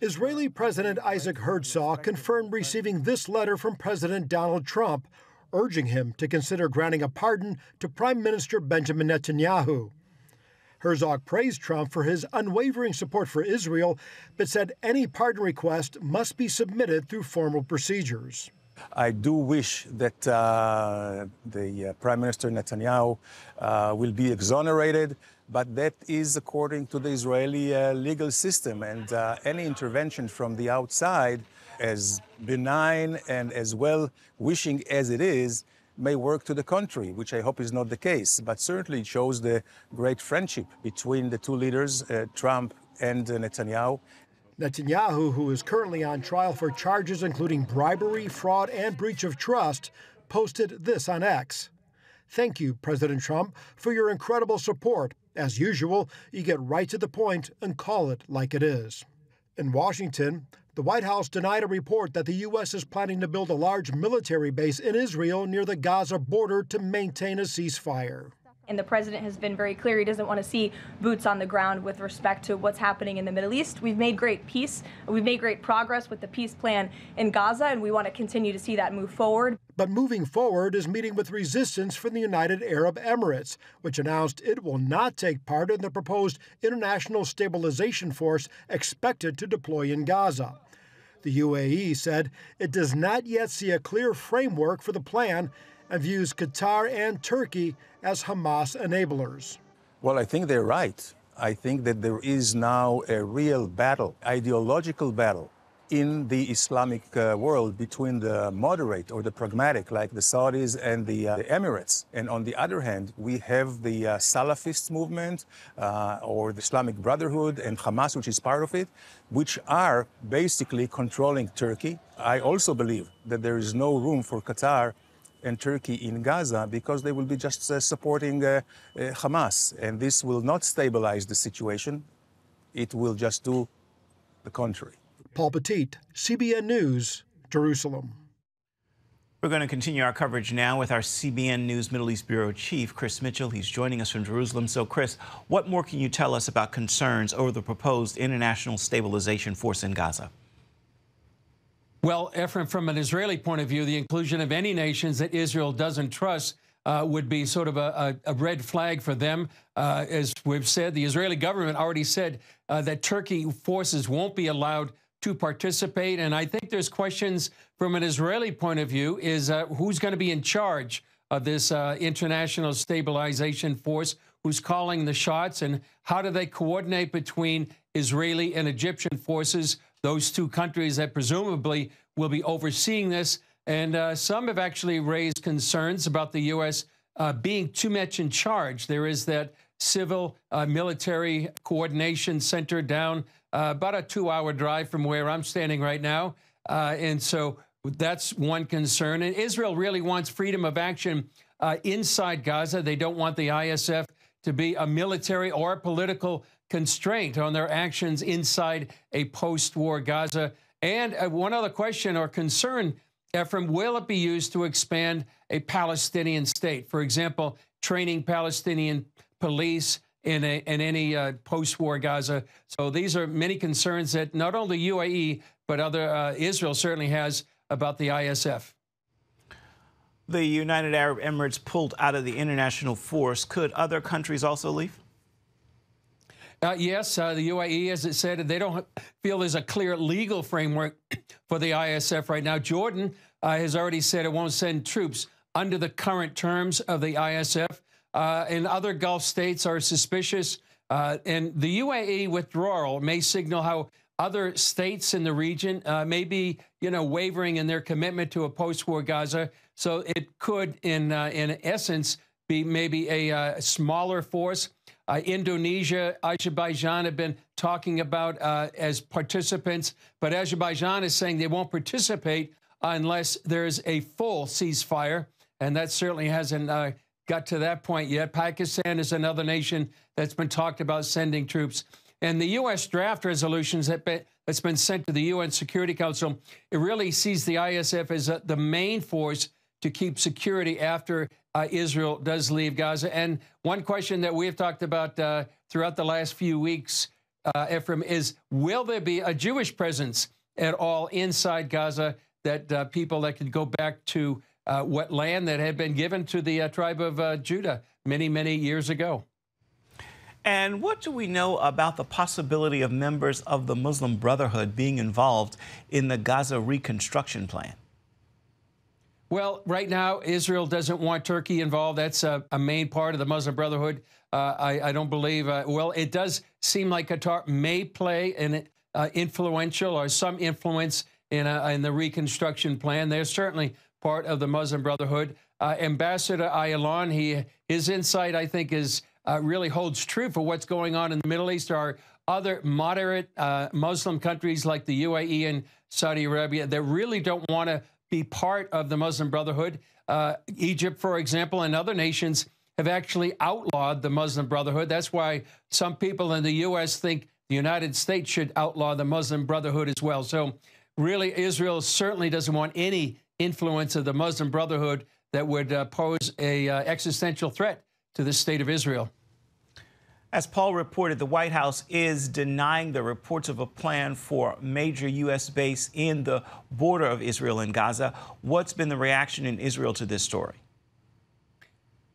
Israeli President Isaac Herzog confirmed receiving this letter from President Donald Trump, urging him to consider granting a pardon to Prime Minister Benjamin Netanyahu. Herzog praised Trump for his unwavering support for Israel, but said any pardon request must be submitted through formal procedures. I do wish that the Prime Minister Netanyahu will be exonerated, but that is according to the Israeli legal system. And any intervention from the outside, as benign and as well-wishing as it is, may work to the contrary, which I hope is not the case. But certainly it shows the great friendship between the two leaders, Trump and Netanyahu. Netanyahu, who is currently on trial for charges including bribery, fraud, and breach of trust, posted this on X. "Thank you, President Trump, for your incredible support. As usual, you get right to the point and call it like it is." In Washington, the White House denied a report that the U.S. is planning to build a large military base in Israel near the Gaza border to maintain a ceasefire. And the president has been very clear he doesn't want to see boots on the ground with respect to what's happening in the Middle East. We've made great peace. We've made great progress with the peace plan in Gaza, and we want to continue to see that move forward. But moving forward is meeting with resistance from the United Arab Emirates, which announced it will not take part in the proposed international stabilization force expected to deploy in Gaza. The U.A.E. said it does not yet see a clear framework for the plan and views Qatar and Turkey as Hamas enablers. Well, I think they're right. I think that there is now a real battle, ideological battle, in the Islamic world between the moderate or the pragmatic, like the Saudis and the Emirates. And on the other hand, we have the Salafist movement or the Islamic Brotherhood and Hamas, which is part of it, which are basically controlling Turkey. I also believe that there is no room for Qatar and Turkey in Gaza because they will be just supporting Hamas. And this will not stabilize the situation. It will just do the contrary. Paul Petite, CBN News, Jerusalem. We're going to continue our coverage now with our CBN News Middle East Bureau Chief, Chris Mitchell. He's joining us from Jerusalem. So, Chris, what more can you tell us about concerns over the proposed international stabilization force in Gaza? Well, Ephraim, from an Israeli point of view, the inclusion of any nations that Israel doesn't trust would be sort of a red flag for them. As we've said, the Israeli government already said that Turkey forces won't be allowed to participate. And I think there's questions from an Israeli point of view is who's going to be in charge of this international stabilization force, who's calling the shots, and how do they coordinate between Israeli and Egyptian forces, those two countries that presumably will be overseeing this. And some have actually raised concerns about the U.S. Being too much in charge. There is that civil military coordination center down about a 2-hour drive from where I'm standing right now. And so that's one concern. And Israel really wants freedom of action inside Gaza. They don't want the ISF to be a military or a political constraint on their actions inside a post-war Gaza. And one other question or concern, Ephraim, will it be used to expand a Palestinian state? For example, training Palestinian police in any post-war Gaza. So these are many concerns that not only u.a.e. but other Israel certainly has about the ISF. The United Arab Emirates pulled out of the international force. Could other countries also leave? Yes, the u.a.e., as it said, they don't feel there's a clear legal framework for the ISF right now. Jordan has already said it won't send troops under the current terms of the ISF. And other Gulf states are suspicious. And the u.a.e. withdrawal may signal how other states in the region may be, wavering in their commitment to a post-war Gaza. So it could, in essence, be maybe a smaller force. Indonesia, Azerbaijan have been talking about as participants, but Azerbaijan is saying they won't participate unless there's a full ceasefire, and that certainly hasn't got to that point yet. Pakistan is another nation that's been talked about sending troops. And the U.S. draft resolutions that's been sent to the UN Security Council, it really sees the ISF as the main force to keep security after Israel does leave Gaza. And one question that we've talked about throughout the last few weeks Ephraim, is will there be a Jewish presence at all inside Gaza, that people that could go back to what land that had been given to the tribe of Judah many, many years ago? And what do we know about the possibility of members of the Muslim Brotherhood being involved in the Gaza reconstruction plan? Well, right now, Israel doesn't want Turkey involved. That's a main part of the Muslim Brotherhood. I don't believe, well, it does seem like Qatar may play an influential or some influence in the reconstruction plan. They're certainly part of the Muslim Brotherhood. Ambassador Ayalon, his insight, I think, is really holds true for what's going on in the Middle East. There are other moderate Muslim countries like the U.a.e. and Saudi Arabia that really don't want to be part of the Muslim Brotherhood. Egypt, for example, and other nations have actually outlawed the Muslim Brotherhood. That's why some people in the U.S. think the United States should outlaw the Muslim Brotherhood as well. So really, Israel certainly doesn't want any influence of the Muslim Brotherhood that would pose a existential threat to the state of Israel. As Paul reported, the White House is denying the reports of a plan for a major U.S. base in the border of Israel and Gaza. What's been the reaction in Israel to this story?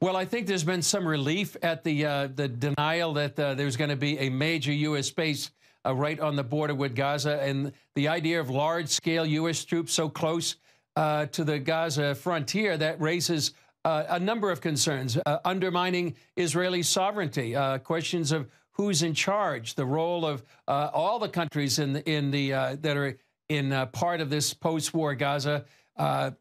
Well, I think there's been some relief at the denial that there's going to be a major U.S. base right on the border with Gaza, and the idea of large-scale U.S. troops so close to the Gaza frontier, that raises a number of concerns, undermining Israeli sovereignty, questions of who's in charge, the role of all the countries that are in part of this post-war Gaza,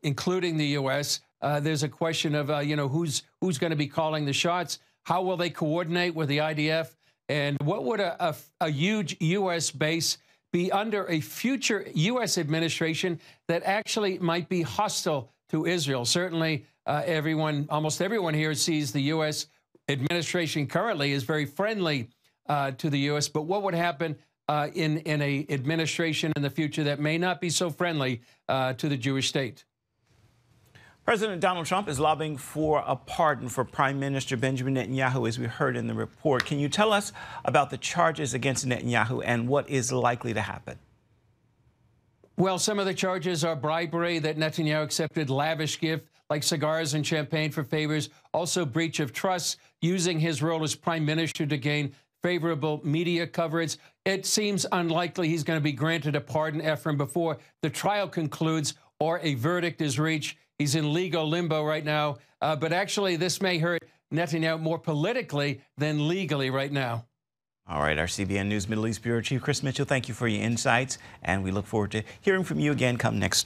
including the U.S. There's a question of who's going to be calling the shots. How will they coordinate with the IDF? And what would a huge U.S. base be under a future U.S. administration that actually might be hostile to Israel? Certainly, almost everyone here sees the U.S. administration currently is very friendly to the U.S. But what would happen in a administration in the future that may not be so friendly to the Jewish state? President Donald Trump is lobbying for a pardon for Prime Minister Benjamin Netanyahu, as we heard in the report. Can you tell us about the charges against Netanyahu and what is likely to happen? Well, some of the charges are bribery, that Netanyahu accepted lavish gift like cigars and champagne for favors, also breach of trust, using his role as prime minister to gain favorable media coverage. It seems unlikely he's going to be granted a pardon, Ephraim, before the trial concludes or a verdict is reached. He's in legal limbo right now, but actually this may hurt Netanyahu more politically than legally right now. All right, our CBN News Middle East Bureau Chief Chris Mitchell, thank you for your insights, and we look forward to hearing from you again come next week.